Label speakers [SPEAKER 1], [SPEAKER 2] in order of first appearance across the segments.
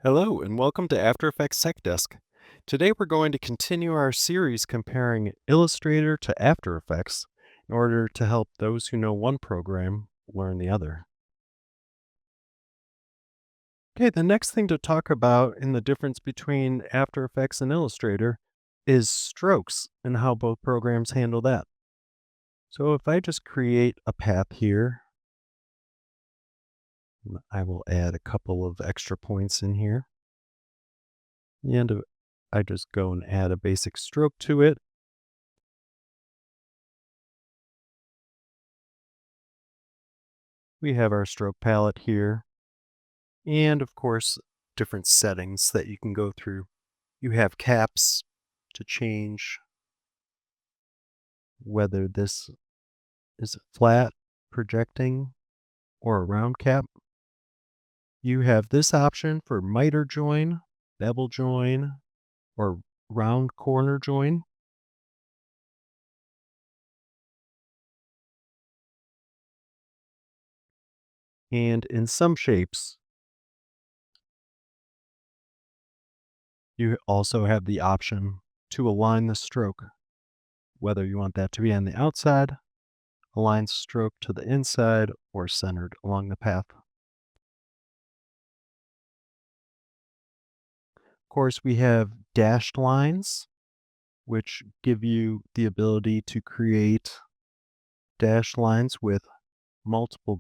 [SPEAKER 1] Hello and welcome to After Effects Tech Desk. Today we're going to continue our series comparing Illustrator to After Effects in order to help those who know one program learn the other. Okay, the next thing to talk about in the difference between After Effects and Illustrator is strokes and how both programs handle that. So if I just create a path here, I will add a couple of extra points in here. And I just go and add a basic stroke to it. We have our stroke palette here. And of course, different settings that you can go through. You have caps to change whether this is flat, projecting, or a round cap. You have this option for miter join, bevel join, or round corner join. And in some shapes, you also have the option to align the stroke, whether you want that to be on the outside, align stroke to the inside, or centered along the path. Of course, we have dashed lines, which give you the ability to create dashed lines with multiple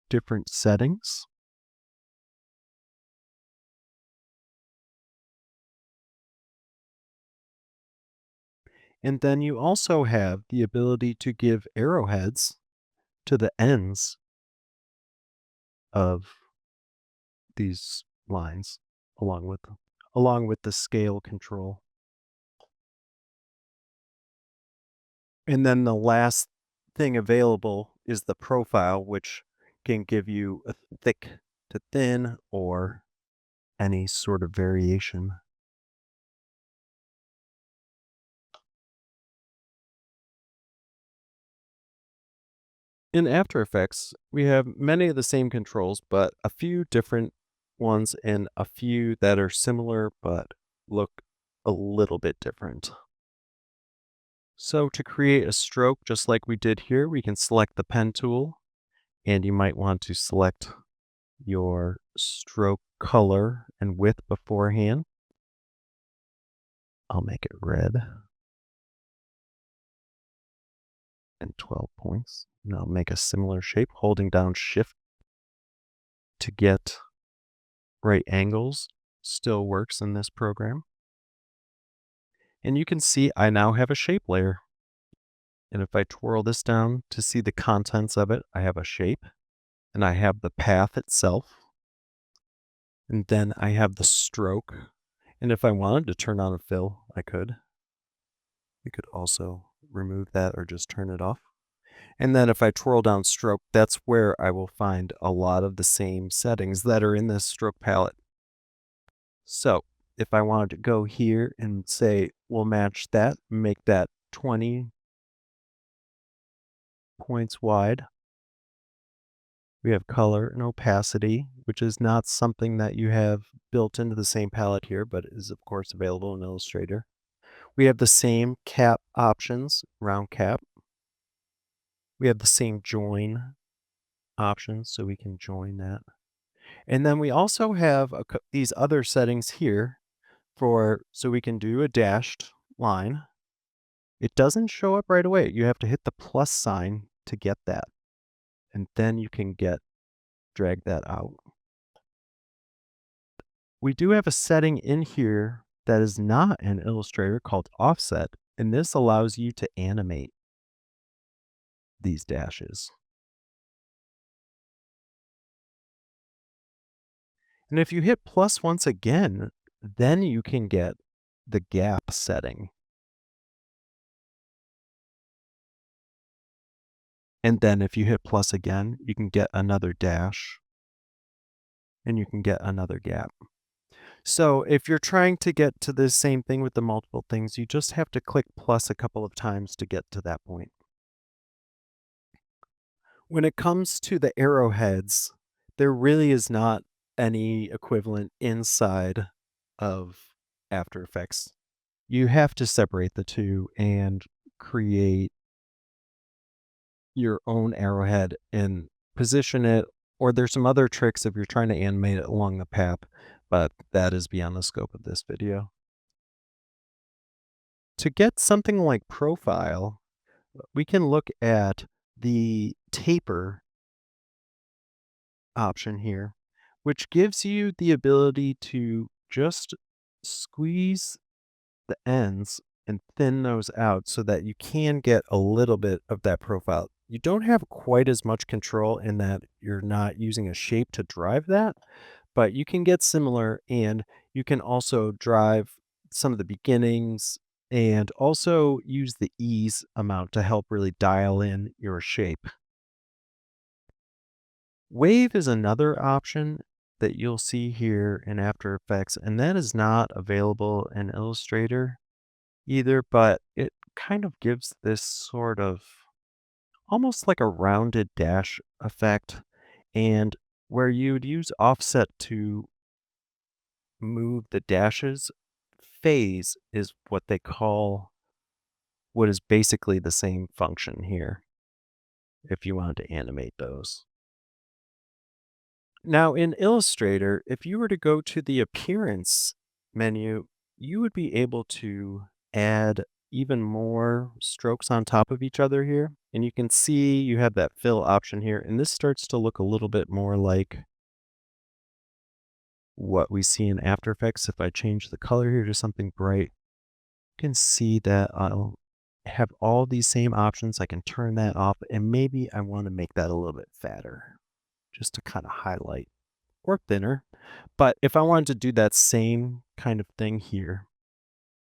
[SPEAKER 1] different settings. And then you also have the ability to give arrowheads to the ends of these lines along with the scale control. And then the last thing available is the profile, which can give you a thick to thin or any sort of variation. In After Effects, we have many of the same controls, but a few different ones and a few that are similar but look a little bit different. So to create a stroke, just like we did here, we can select the pen tool, and you might want to select your stroke color and width beforehand. I'll make it red and 12 points. And I'll make a similar shape, holding down Shift to get right angles. Still works in this program. And you can see I now have a shape layer. And if I twirl this down to see the contents of it, I have a shape and I have the path itself. And then I have the stroke. And if I wanted to turn on a fill, I could. You could also remove that or just turn it off. And then if I twirl down stroke, that's where I will find a lot of the same settings that are in this stroke palette. So if I wanted to go here and say, we'll match that, make that 20 points wide. We have color and opacity, which is not something that you have built into the same palette here, but is of course available in Illustrator. We have the same cap options, round cap. We have the same join options, so we can join that. And then we also have these other settings here so we can do a dashed line. It doesn't show up right away. You have to hit the plus sign to get that. And then you can drag that out. We do have a setting in here that is not in Illustrator called offset, and this allows you to animate these dashes. And if you hit plus once again, then you can get the gap setting. And then if you hit plus again, you can get another dash and you can get another gap. So if you're trying to get to the same thing with the multiple things, you just have to click plus a couple of times to get to that point. When it comes to the arrowheads, there really is not any equivalent inside of After Effects. You have to separate the two and create your own arrowhead and position it, or there's some other tricks if you're trying to animate it along the path, but that is beyond the scope of this video. To get something like profile, we can look at the taper option here, which gives you the ability to just squeeze the ends and thin those out so that you can get a little bit of that profile. You don't have quite as much control in that you're not using a shape to drive that, but you can get similar, and you can also drive some of the beginnings and also use the ease amount to help really dial in your shape. Wave is another option that you'll see here in After Effects, and that is not available in Illustrator either, but it kind of gives this sort of almost like a rounded dash effect, and where you'd use offset to move the dashes, phase is what they call what is basically the same function here if you wanted to animate those. Now in Illustrator, if you were to go to the Appearance menu, you would be able to add even more strokes on top of each other here. And you can see you have that fill option here, and this starts to look a little bit more like what we see in After Effects. If I change the color here to something bright, you can see that I'll have all these same options. I can turn that off, and maybe I want to make that a little bit fatter just to kind of highlight, or thinner. But if I wanted to do that same kind of thing here,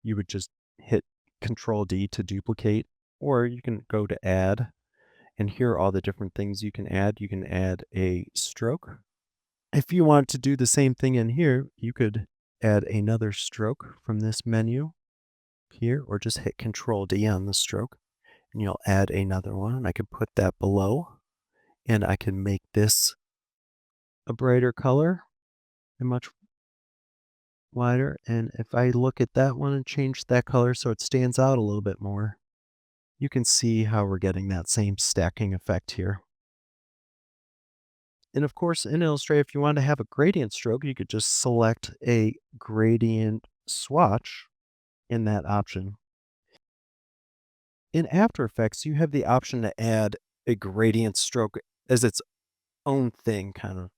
[SPEAKER 1] you would just hit Control D to duplicate, or you can go to Add, and here are all the different things you can add. You can add a stroke. If you want to do the same thing in here, you could add another stroke from this menu here, or just hit Control D on the stroke, and you'll add another one. And I can put that below, and I can make this a brighter color and much wider. And if I look at that one and change that color so it stands out a little bit more, you can see how we're getting that same stacking effect here. And of course, in Illustrator, if you want to have a gradient stroke, you could just select a gradient swatch in that option. In After Effects, you have the option to add a gradient stroke as its own thing, kind of.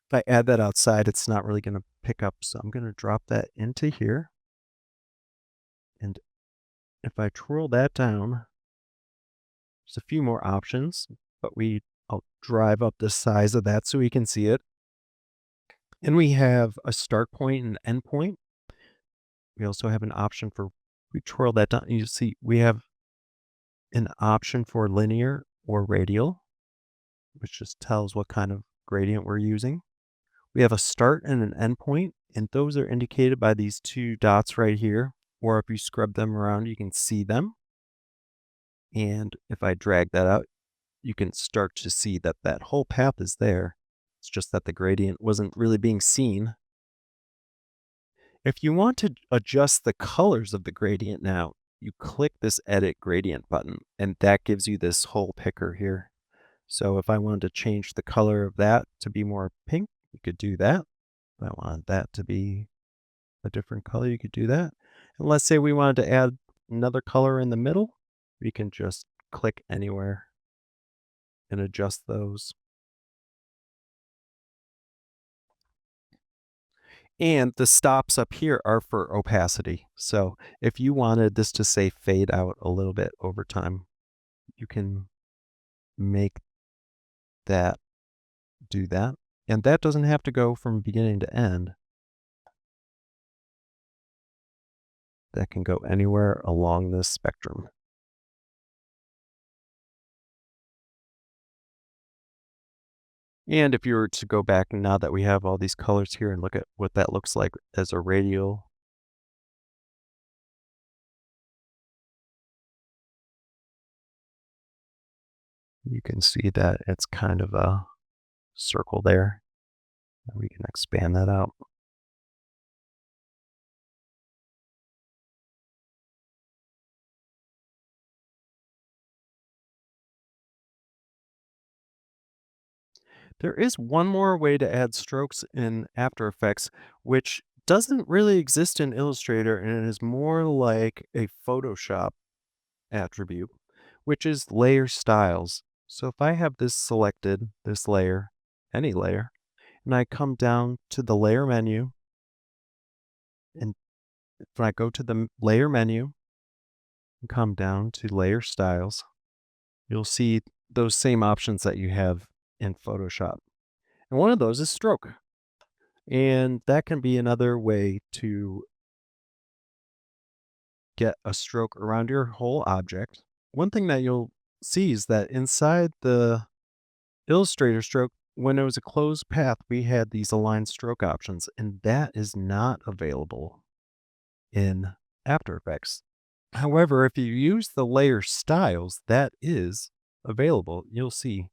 [SPEAKER 1] If I add that outside, it's not really going to pick up. So I'm going to drop that into here. And if I twirl that down, there's a few more options, but I'll drive up the size of that so we can see it. And we have a start point and end point. We also have an option for, we twirl that down, you see we have an option for linear or radial, which just tells what kind of gradient we're using. We have a start and an end point, and those are indicated by these two dots right here, or if you scrub them around, you can see them. And if I drag that out, you can start to see that that whole path is there. It's just that the gradient wasn't really being seen. If you want to adjust the colors of the gradient now, you click this Edit Gradient button, and that gives you this whole picker here. So if I wanted to change the color of that to be more pink, you could do that. If I wanted that to be a different color, you could do that. And let's say we wanted to add another color in the middle, we can just click anywhere and adjust those. And the stops up here are for opacity. So if you wanted this to say fade out a little bit over time, you can make that do that. And that doesn't have to go from beginning to end. That can go anywhere along this spectrum. And if you were to go back now that we have all these colors here and look at what that looks like as a radial, you can see that it's kind of a circle there. We can expand that out. There is one more way to add strokes in After Effects, which doesn't really exist in Illustrator and it is more like a Photoshop attribute, which is layer styles. So if I have this selected, this layer, any layer, and I come down to the layer menu, and when I go to the layer menu and come down to layer styles, you'll see those same options that you have in Photoshop. And one of those is stroke. And that can be another way to get a stroke around your whole object. One thing that you'll see is that inside the Illustrator stroke, when it was a closed path, we had these align stroke options, and that is not available in After Effects. However, if you use the layer styles, that is available. You'll see.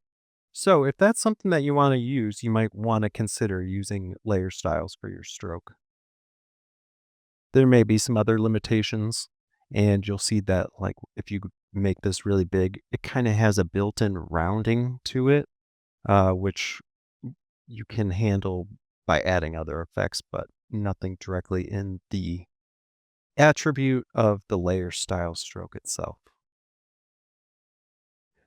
[SPEAKER 1] So if that's something that you want to use, you might want to consider using layer styles for your stroke. There may be some other limitations, and you'll see that, like, if you make this really big, it kinda has a built-in rounding to it, which you can handle by adding other effects, but nothing directly in the attribute of the layer style stroke itself.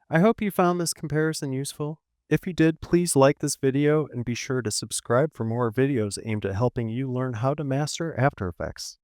[SPEAKER 1] I hope you found this comparison useful. If you did, please like this video and be sure to subscribe for more videos aimed at helping you learn how to master After Effects.